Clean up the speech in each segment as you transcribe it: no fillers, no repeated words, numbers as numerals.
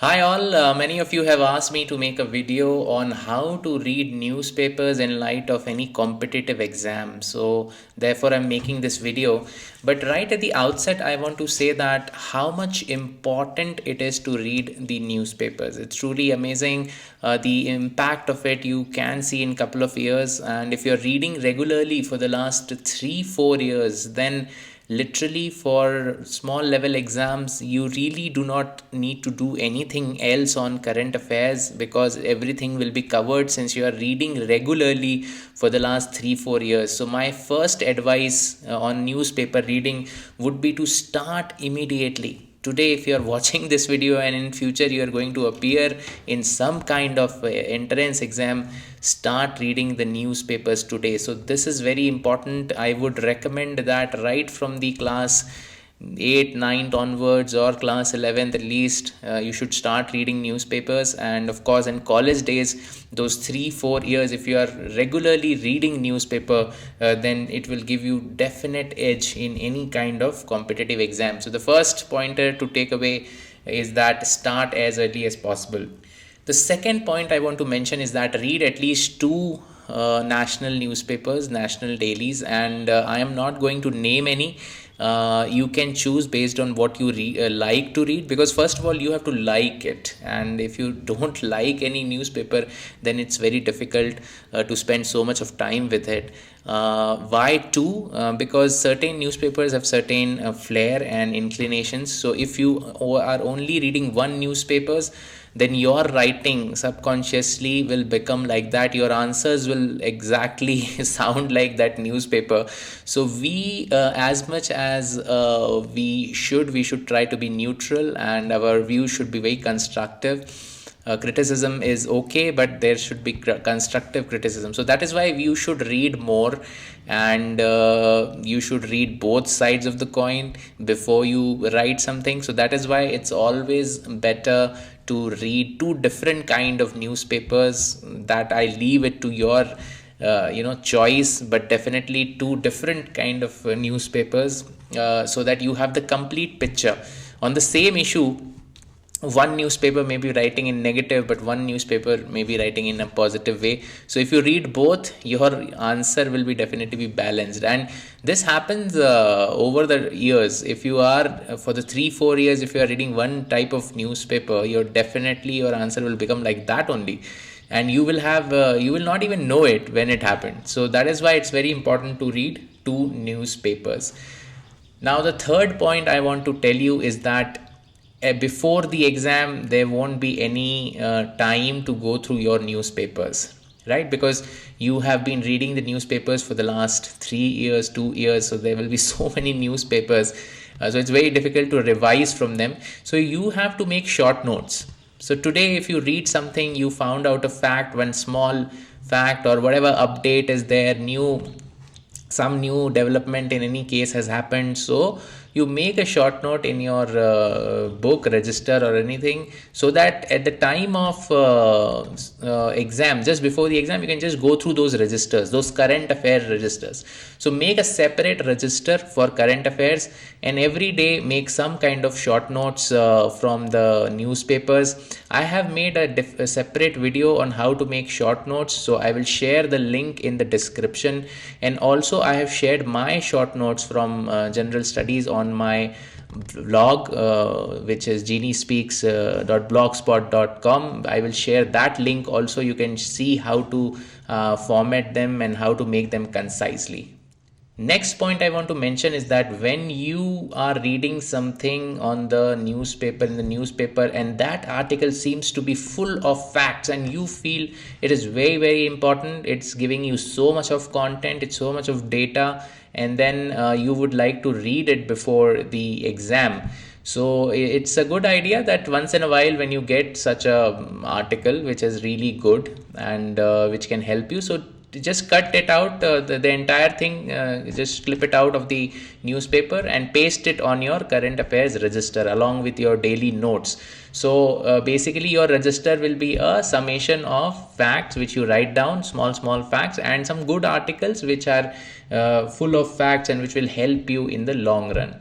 Hi all, many of you have asked me to make a video on how to read newspapers in light of any competitive exam. So therefore I'm making this video. But right at the outset, I want to say that how much important it is to read the newspapers. It's truly amazing. The impact of it you can see in a couple of years. And if you're reading regularly for the last 3-4 years, then literally for small level exams you really do not need to do anything else on current affairs because everything will be covered since you are reading regularly for the last 3-4 years. So my first advice on newspaper reading would be to start immediately today. If you are watching this video and in future you are going to appear in some kind of entrance exam, start reading the newspapers today. So this is very important. I would recommend that right from the class 8 9th onwards or class 11th at least, you should start reading newspapers. And of course in college days, those 3-4 years, if you are regularly reading newspaper, then it will give you definite edge in any kind of competitive exam. So the first pointer to take away is that start as early as possible. The second point I want to mention is that read at least two national newspapers, national dailies, and I am not going to name any. You can choose based on what you like to read, because first of all you have to like it, and if you don't like any newspaper, then it's very difficult to spend so much of time with it. Why two? Because certain newspapers have certain flair and inclinations. So if you are only reading one newspapers, then your writing subconsciously will become like that. Your answers will exactly sound like that newspaper. So we, as much as we should try to be neutral, and our view should be very constructive. Criticism is okay, but there should be constructive criticism. So that is why you should read more, and you should read both sides of the coin before you write something. So that is why it's always better to read two different kind of newspapers. That I leave it to your choice, but definitely two different kind of newspapers, so that you have the complete picture on the same issue. One newspaper may be writing in negative, but one newspaper may be writing in a positive way. So if you read both, your answer will be definitely be balanced. And this happens over the years. If you are for the 3-4 years, if you are reading one type of newspaper, your answer will become like that only, and you will have you will not even know it when it happened. So that is why it's very important to read two newspapers. Now the third point I want to tell you is that before the exam there won't be any time to go through your newspapers, right? Because you have been reading the newspapers for the last 3 years, 2 years, so there will be so many newspapers, so it's very difficult to revise from them. So you have to make short notes. So today if you read something, you found out a fact, one small fact or whatever update is there, some new development in any case has happened, so you make a short note in your book, register or anything, so that at the time of exam, just before the exam, you can just go through those registers, those current affair registers. So make a separate register for current affairs, and every day make some kind of short notes from the newspapers. I have made a separate video on how to make short notes, so I will share the link in the description. And also I have shared my short notes from general studies on my blog, which is geniespeaks.blogspot.com. I will share that link also. You can see how to format them and how to make them concisely. Next point I want to mention is that when you are reading something on the newspaper, and that article seems to be full of facts, and you feel it is very, very important, it's giving you so much of content, it's so much of data, and then you would like to read it before the exam. So it's a good idea that once in a while, when you get such a article which is really good and which can help you, so just cut it out, the entire thing, just clip it out of the newspaper and paste it on your current affairs register along with your daily notes. So basically your register will be a summation of facts which you write down, small facts, and some good articles which are full of facts and which will help you in the long run.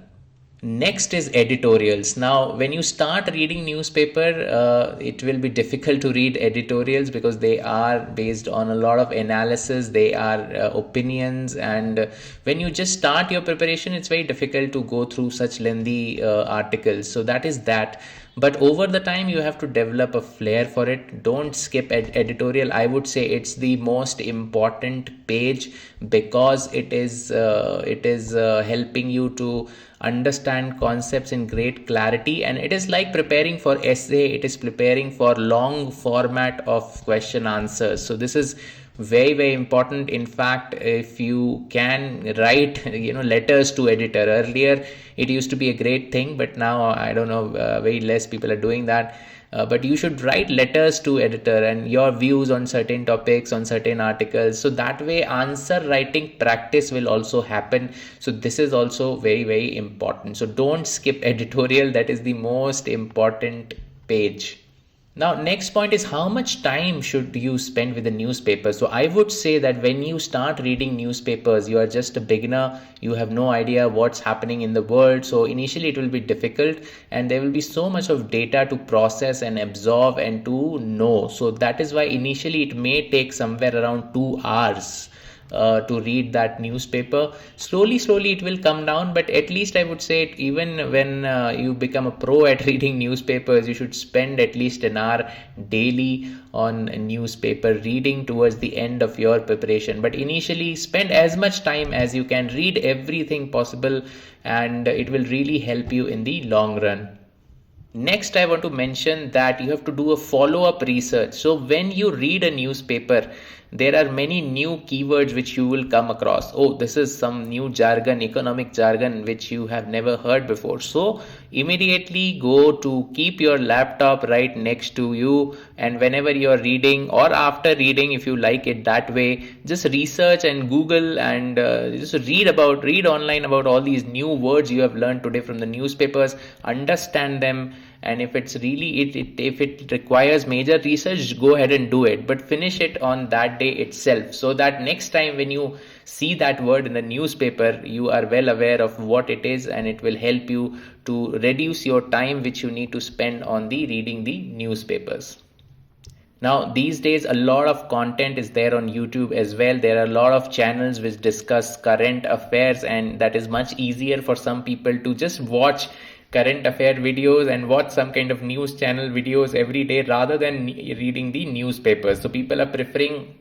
Next is editorials. Now, when you start reading newspaper, it will be difficult to read editorials because they are based on a lot of analysis. They are opinions, and when you just start your preparation, it's very difficult to go through such lengthy articles. So that is that. But over the time, you have to develop a flair for it. Don't skip editorial. I would say it's the most important page because it is helping you to understand concepts in great clarity, and it is like preparing for essay. It is preparing for long format of question answers. So this is very important. In fact, if you can write letters to editor, earlier it used to be a great thing, but now I don't know, very less people are doing that. But you should write letters to editor and your views on certain topics, on certain articles, so that way answer writing practice will also happen. So this is also very important. So don't skip editorial. That is the most important page. Now, next point is how much time should you spend with the newspaper? So I would say that when you start reading newspapers, you are just a beginner. You have no idea what's happening in the world. So initially it will be difficult and there will be so much of data to process and absorb and to know. So that is why initially it may take somewhere around 2 hours to read that newspaper. Slowly it will come down, but at least I would say even when you become a pro at reading newspapers, you should spend at least an hour daily on newspaper reading towards the end of your preparation. But initially spend as much time as you can, read everything possible, and it will really help you in the long run. Next, I want to mention that you have to do a follow-up research. So when you read a newspaper, there are many new keywords which you will come across. Oh, this is some new jargon, economic jargon, which you have never heard before. So immediately go to keep your laptop right next to you, and whenever you're reading or after reading, if you like it that way, just research and Google and just read online about all these new words you have learned today from the newspapers, understand them. And if it's really if it requires major research, go ahead and do it, but finish it on that day itself, so that next time when you see that word in the newspaper, you are well aware of what it is, and it will help you to reduce your time which you need to spend on the reading the newspapers. Now, these days, a lot of content is there on YouTube as well. There are a lot of channels which discuss current affairs, and that is much easier for some people to just watch current affair videos and watch some kind of news channel videos every day rather than reading the newspapers. So people are preferring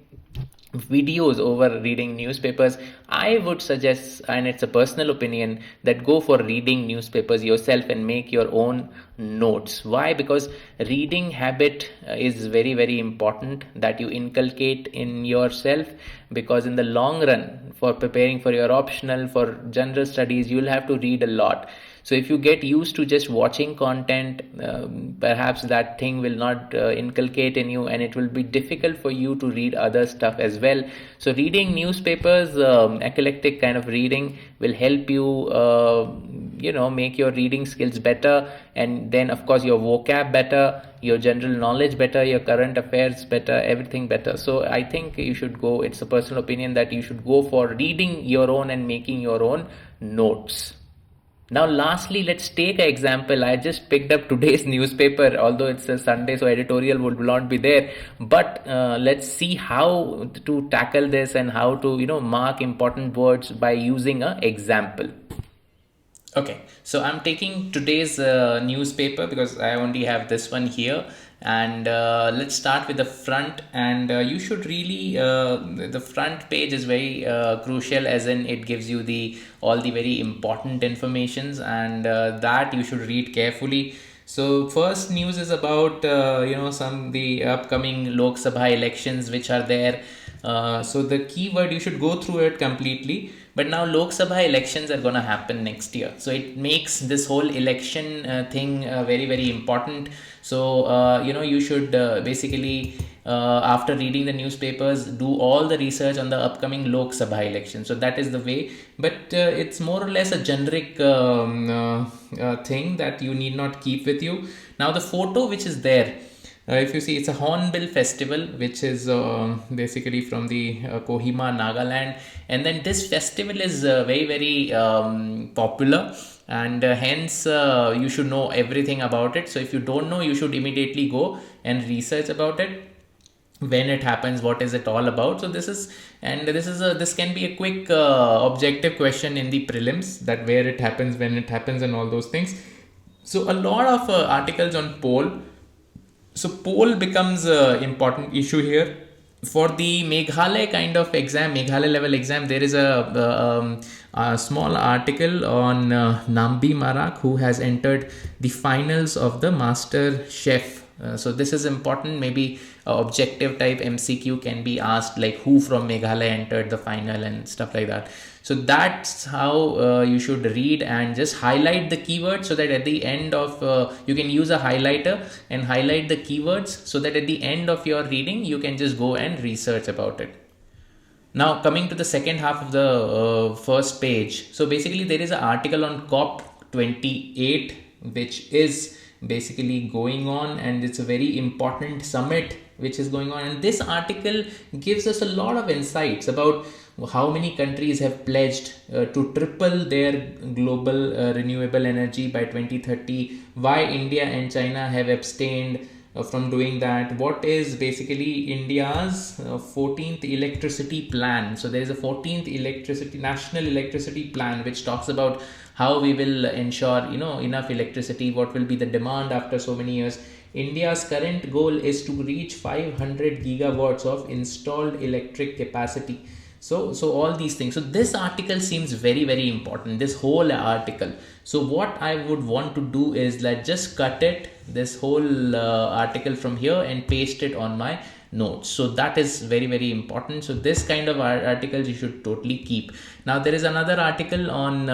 videos over reading newspapers. I would suggest, and it's a personal opinion, that go for reading newspapers yourself and make your own notes. Why? Because reading habit is very important that you inculcate in yourself, because in the long run, for preparing for your optional, for general studies, you'll have to read a lot. So if you get used to just watching content, perhaps that thing will not inculcate in you, and it will be difficult for you to read other stuff as well. So reading newspapers, eclectic kind of reading, will help you make your reading skills better, and then of course your vocab better, your general knowledge better, your current affairs better, everything better. So I think you should go, it's a personal opinion, that you should go for reading your own and making your own notes. Now, lastly, let's take an example. I just picked up today's newspaper, although it's a Sunday, so editorial will not be there. But let's see how to tackle this and how to, mark important words by using an example. Okay, so I'm taking today's newspaper because I only have this one here, and let's start with the front. And you should really the front page is very crucial, as in it gives you all the very important informations, and that you should read carefully. So first news is about the upcoming Lok Sabha elections which are there. So the keyword, you should go through it completely. But now Lok Sabha elections are going to happen next year. So it makes this whole election thing very important. So, you should basically, after reading the newspapers, do all the research on the upcoming Lok Sabha election. So that is the way. But it's more or less a generic thing that you need not keep with you. Now the photo which is there, If you see, it's a Hornbill festival, which is basically from the Kohima, Nagaland, and then this festival is very popular, and hence you should know everything about it. So if you don't know, you should immediately go and research about it, when it happens, what is it all about. So this can be a quick objective question in the prelims, that where it happens, when it happens, and all those things. So a lot of articles on poll. So poll becomes a important issue here for the Meghalaya kind of exam, Meghalaya level exam. There is a small article on Nambi Marak, who has entered the finals of the Master Chef. So this is important. Maybe objective type MCQ can be asked, like who from Meghalaya entered the final and stuff like that. So that's how you should read, and just highlight the keywords, so that at the end of you can use a highlighter and highlight the keywords, so that at the end of your reading you can just go and research about it. Now coming to the second half of the first page. So basically there is an article on COP28, which is basically going on, and it's a very important summit which is going on, and this article gives us a lot of insights about how many countries have pledged to triple their global renewable energy by 2030, why India and China have abstained from doing that, what is basically India's 14th electricity plan. So there is a 14th national electricity plan, which talks about how we will ensure enough electricity, what will be the demand after so many years. India's current goal is to reach 500 gigawatts of installed electric capacity. So all these things. So this article seems very important, this whole article. So what I would want to do is like just cut this whole article from here and paste it on my notes. So that is very important. So this kind of articles you should totally keep. Now there is another article on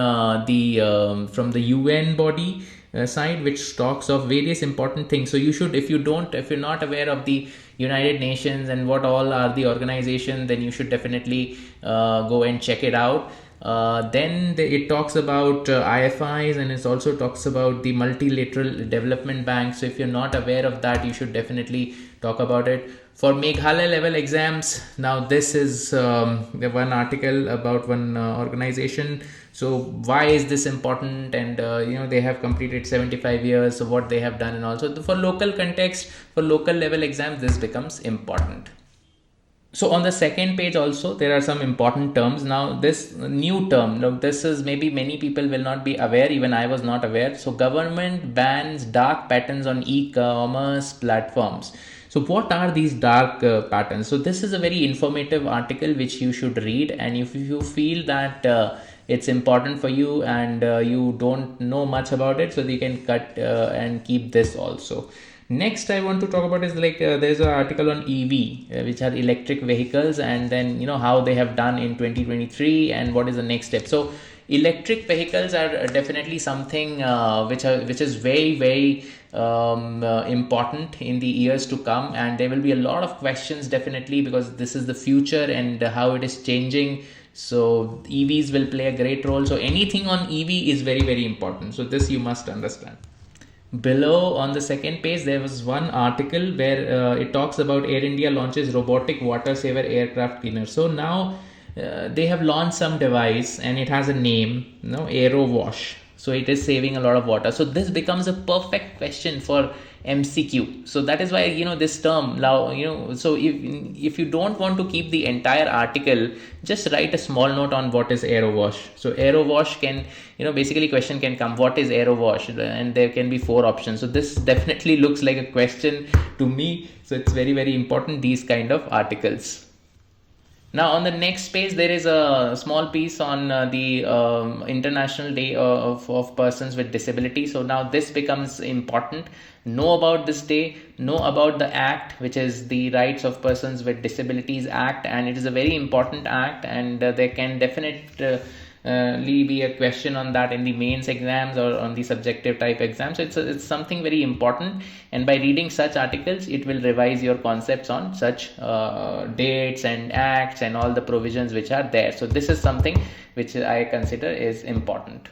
from the UN body side, which talks of various important things. So you should, if you're not aware of the United Nations and what all are the organizations, then you should definitely go and check it out. Then it talks about IFIs, and it also talks about the multilateral development bank. So if you're not aware of that, you should definitely talk about it. For Meghalaya level exams, now this is the one article about one organization. So why is this important? And they have completed 75 years, so what they have done, and also for local context, for local level exams, this becomes important. So on the second page also there are some important terms. Now this new term, look, this is maybe many people will not be aware, even I was not aware. So government bans dark patterns on e-commerce platforms. So what are these dark patterns? So this is a very informative article which you should read, and if you feel that it's important for you and you don't know much about it, so you can cut and keep this also. Next I want to talk about is there's an article on EV, which are electric vehicles, and then how they have done in 2023 and what is the next step. So electric vehicles are definitely something which is very important in the years to come, and there will be a lot of questions definitely, because this is the future and how it is changing. So EVs will play a great role. So anything on EV is very important. So this you must understand. Below on the second page there was one article where it talks about Air India launches robotic water saver aircraft cleaner. So now they have launched some device and it has a name, Aero Wash. So it is saving a lot of water. So this becomes a perfect question for MCQ. So that is why this term now, so if you don't want to keep the entire article, just write a small note on what is Aero Wash. So Aero Wash can, basically question can come, what is Aero Wash, and there can be 4 options. So this definitely looks like a question to me. So it's very important, these kind of articles. Now on the next page there is a small piece on the International Day of Persons with Disability. So now this becomes important. Know about this day, know about the act, which is the Rights of Persons with Disabilities Act, and it is a very important act, and there can definitely be a question on that in the mains exams or on the subjective type exams. So it's something very important, and by reading such articles it will revise your concepts on such dates and acts and all the provisions which are there. So this is something which I consider is important.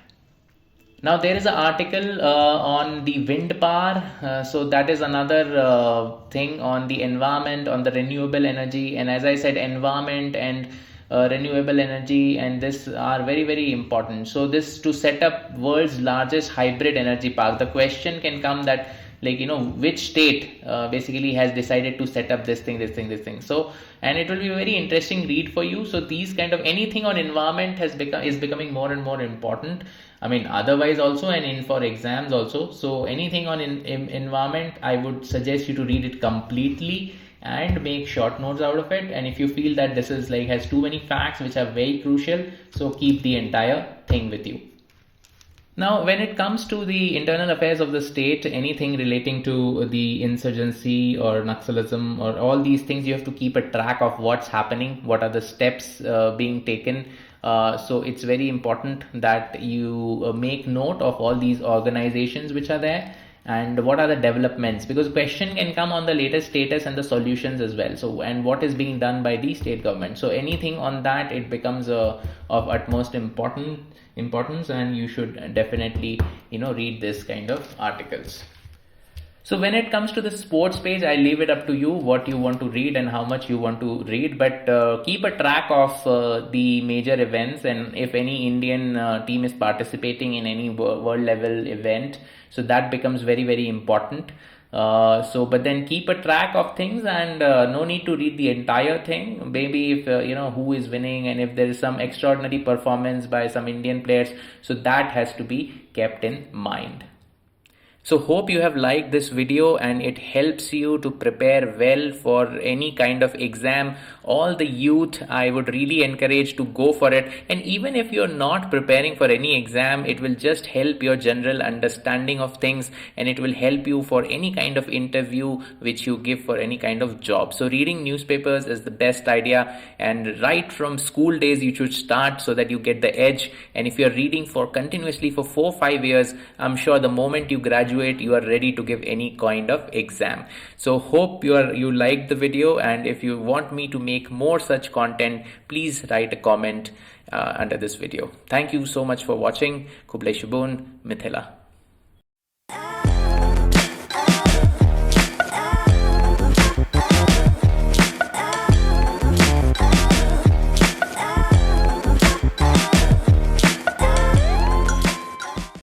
Now there is an article on the wind power. So that is another thing on the environment, on the renewable energy. And as I said, environment and renewable energy, and this are very, very important. So this to set up world's largest hybrid energy park. The question can come that, like, which state basically has decided to set up this thing. So, and it will be a very interesting read for you. So these kind of anything on environment is becoming more and more important. I mean, otherwise also, and in for exams also. So anything on environment, I would suggest you to read it completely and make short notes out of it. And if you feel that this is like has too many facts which are very crucial, so keep the entire thing with you. Now, when it comes to the internal affairs of the state, anything relating to the insurgency or Naxalism or all these things, you have to keep a track of what's happening, what are the steps being taken. So it's very important that you make note of all these organizations which are there and what are the developments, because question can come on the latest status and the solutions as well. So, and what is being done by the state government. So anything on that, it becomes of utmost importance, and you should definitely read this kind of articles. So when it comes to the sports page, I leave it up to you what you want to read and how much you want to read. But keep a track of the major events, and if any Indian team is participating in any world level event, so that becomes very, very important. But then keep a track of things, and no need to read the entire thing. Maybe if who is winning, and if there is some extraordinary performance by some Indian players, so that has to be kept in mind. So hope you have liked this video and it helps you to prepare well for any kind of exam. All the youth, I would really encourage to go for it. And even if you're not preparing for any exam, it will just help your general understanding of things, and it will help you for any kind of interview which you give for any kind of job. So reading newspapers is the best idea, and right from school days you should start so that you get the edge. And if you're reading for continuously for 4-5 years, I'm sure the moment you graduate, you are ready to give any kind of exam. So hope you liked the video, and if you want me to make more such content, please write a comment under this video. Thank you so much for watching. Kublai Shubun, Mithila.